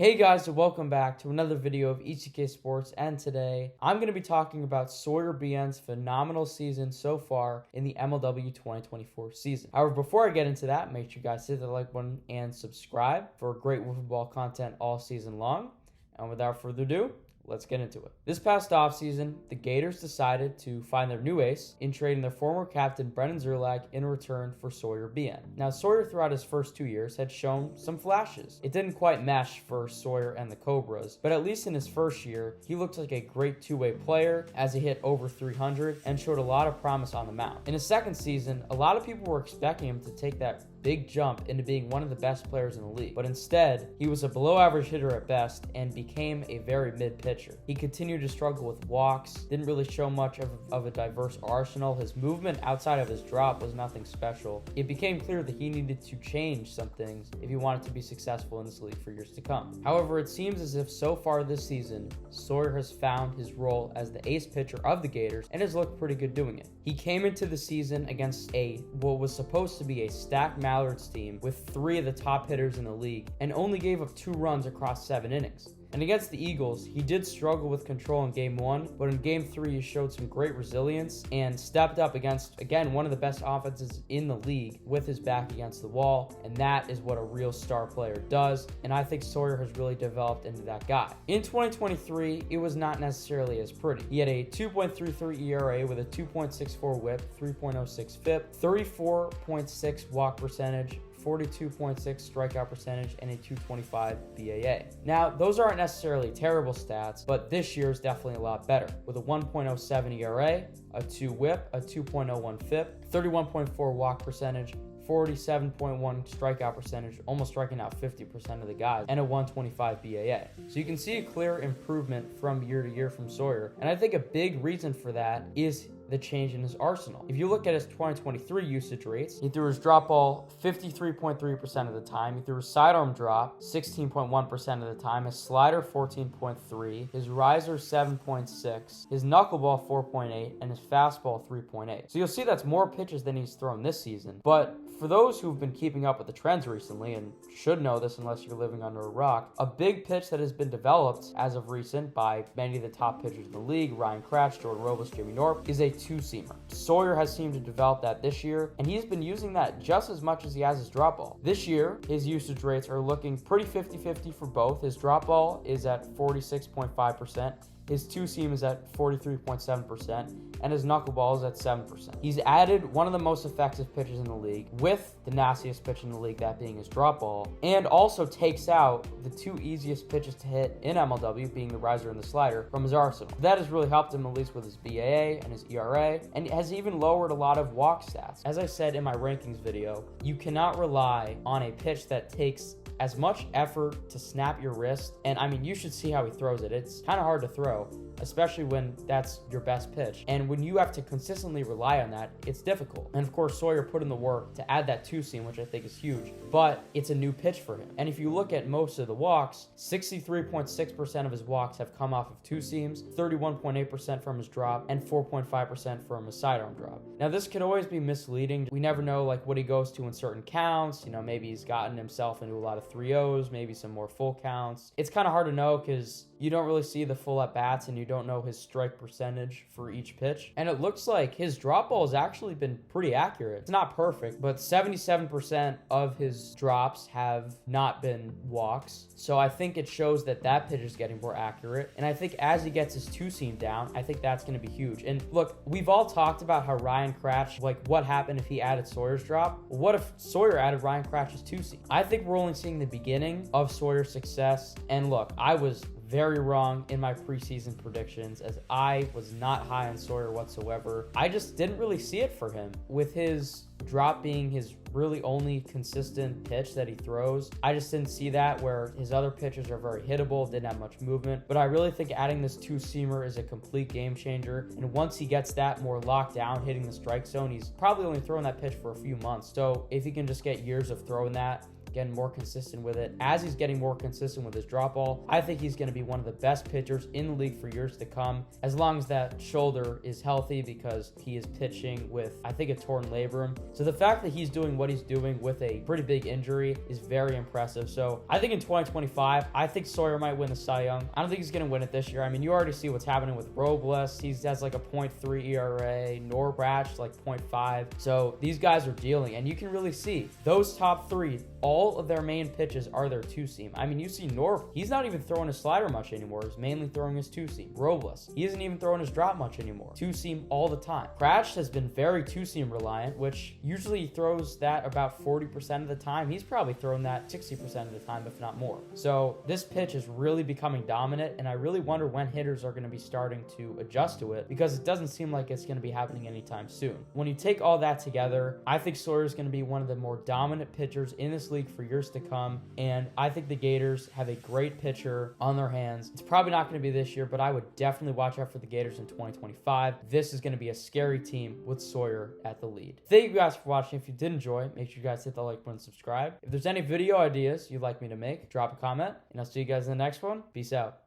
Hey guys, and welcome back to another video of ECK Sports, and today I'm going to be talking about Sawyer BN's phenomenal season so far in the MLW 2024 season. However, before I get into that, make sure you guys hit the like button and subscribe for great football content all season long. And without further ado, let's get into it. This past offseason, the Gators decided to find their new ace in trading their former captain Brennan Zerlag in return for Sawyer BN. Now, Sawyer throughout his first 2 years had shown some flashes. It didn't quite mesh for Sawyer and the Cobras, but at least in his first year, he looked like a great two-way player as he hit over 300 and showed a lot of promise on the mound. In his second season, a lot of people were expecting him to take that big jump into being one of the best players in the league, but instead he was a below average hitter at best and became a very mid pitcher. He continued to struggle with walks, didn't really show much of a diverse arsenal. His movement outside of his drop was nothing special. It became clear that he needed to change some things if he wanted to be successful in this league for years to come. However, it seems as if so far this season Sawyer has found his role as the ace pitcher of the Gators and has looked pretty good doing it. He came into the season against what was supposed to be a stacked Mallards team with 3 of the top hitters in the league and only gave up 2 runs across 7 innings. And against the Eagles, he did struggle with control in Game 1, but in Game 3 he showed some great resilience and stepped up against, again, one of the best offenses in the league with his back against the wall, and that is what a real star player does, and I think Sawyer has really developed into that guy. In 2023, it was not necessarily as pretty. He had a 2.33 ERA with a 2.64 whip, 3.06 FIP, 34.6 walk percentage, 42.6 strikeout percentage, and a 225 BAA. Now, those aren't necessarily terrible stats, but this year is definitely a lot better, with a 1.07 ERA, a 2 whip, a 2.01 FIP, 31.4 walk percentage, 47.1 strikeout percentage, almost striking out 50% of the guys, and a 125 BAA. So you can see a clear improvement from year to year from Sawyer, and I think a big reason for that is the change in his arsenal. If you look at his 2023 usage rates, he threw his drop ball 53.3% of the time, he threw his sidearm drop 16.1% of the time, his slider 14.3, his riser 7.6, his knuckleball 4.8, and his fastball 3.8. So you'll see that's more pitches than he's thrown this season. But for those who've been keeping up with the trends recently, and should know this unless you're living under a rock, a big pitch that has been developed as of recent by many of the top pitchers in the league, Ryan Cratch, Jordan Robles, Jimmy Norp, is a two-seamer. Sawyer has seemed to develop that this year, and he's been using that just as much as he has his drop ball. This year, his usage rates are looking pretty 50-50 for both. His drop ball is at 46.5%. His two-seam is at 43.7%, and his knuckleball is at 7%. He's added one of the most effective pitches in the league with the nastiest pitch in the league, that being his drop ball, and also takes out the 2 easiest pitches to hit in MLW, being the riser and the slider, from his arsenal. That has really helped him, at least with his BAA and his ERA, and has even lowered a lot of walk stats. As I said in my rankings video, you cannot rely on a pitch that takes as much effort to snap your wrist, and I mean, you should see how he throws it. It's kind of hard to throw, especially when that's your best pitch. And when you have to consistently rely on that, it's difficult. And of course, Sawyer put in the work to add that two-seam, which I think is huge, but it's a new pitch for him. And if you look at most of the walks, 63.6% of his walks have come off of two-seams, 31.8% from his drop, and 4.5% from his sidearm drop. Now, this could always be misleading. We never know like what he goes to in certain counts. You know, maybe he's gotten himself into a lot of 3-0s, maybe some more full counts. It's kind of hard to know because you don't really see the full at-bats and you don't know his strike percentage for each pitch. And it looks like his drop ball has actually been pretty accurate. It's not perfect, but 77% of his drops have not been walks. So I think it shows that that pitch is getting more accurate. And I think as he gets his two-seam down, I think that's going to be huge. And look, we've all talked about how Ryan Cratch, like what happened if he added Sawyer's drop? What if Sawyer added Ryan Cratch's two-seam? I think we're only seeing the beginning of Sawyer's success. And look, I was very wrong in my preseason predictions, as I was not high on Sawyer whatsoever. I just didn't really see it for him. With his drop being his really only consistent pitch that he throws, I just didn't see that, where his other pitches are very hittable, didn't have much movement. But I really think adding this two-seamer is a complete game changer, and once he gets that more locked down, hitting the strike zone, he's probably only throwing that pitch for a few months. So if he can just get years of throwing that, getting more consistent with it, as he's getting more consistent with his drop ball, I think he's going to be one of the best pitchers in the league for years to come, as long as that shoulder is healthy, because he is pitching with, I think, a torn labrum. So the fact that he's doing what he's doing with a pretty big injury is very impressive. So I think in 2025, I think Sawyer might win the Cy Young. I don't think he's going to win it this year. I mean, you already see what's happening with Robles. He has like a 0.3 ERA, Norbrash like 0.5. So these guys are dealing, and you can really see those top three, all of their main pitches are their two-seam. I mean, you see he's not even throwing his slider much anymore. He's mainly throwing his two-seam. Robles, he isn't even throwing his drop much anymore. Two-seam all the time. Crash has been very two-seam reliant, which usually throws that about 40% of the time. He's probably thrown that 60% of the time, if not more. So this pitch is really becoming dominant, and I really wonder when hitters are going to be starting to adjust to it, because it doesn't seem like it's going to be happening anytime soon. When you take all that together, I think Sawyer is going to be one of the more dominant pitchers in this league for years to come, and I think the Gators have a great pitcher on their hands. It's probably not going to be this year, but I would definitely watch out for the Gators in 2025. This is going to be a scary team with Sawyer at the lead. Thank you guys for watching. If you did enjoy, make sure you guys hit the like button and subscribe. If there's any video ideas you'd like me to make, drop a comment, and I'll see you guys in the next one. Peace out.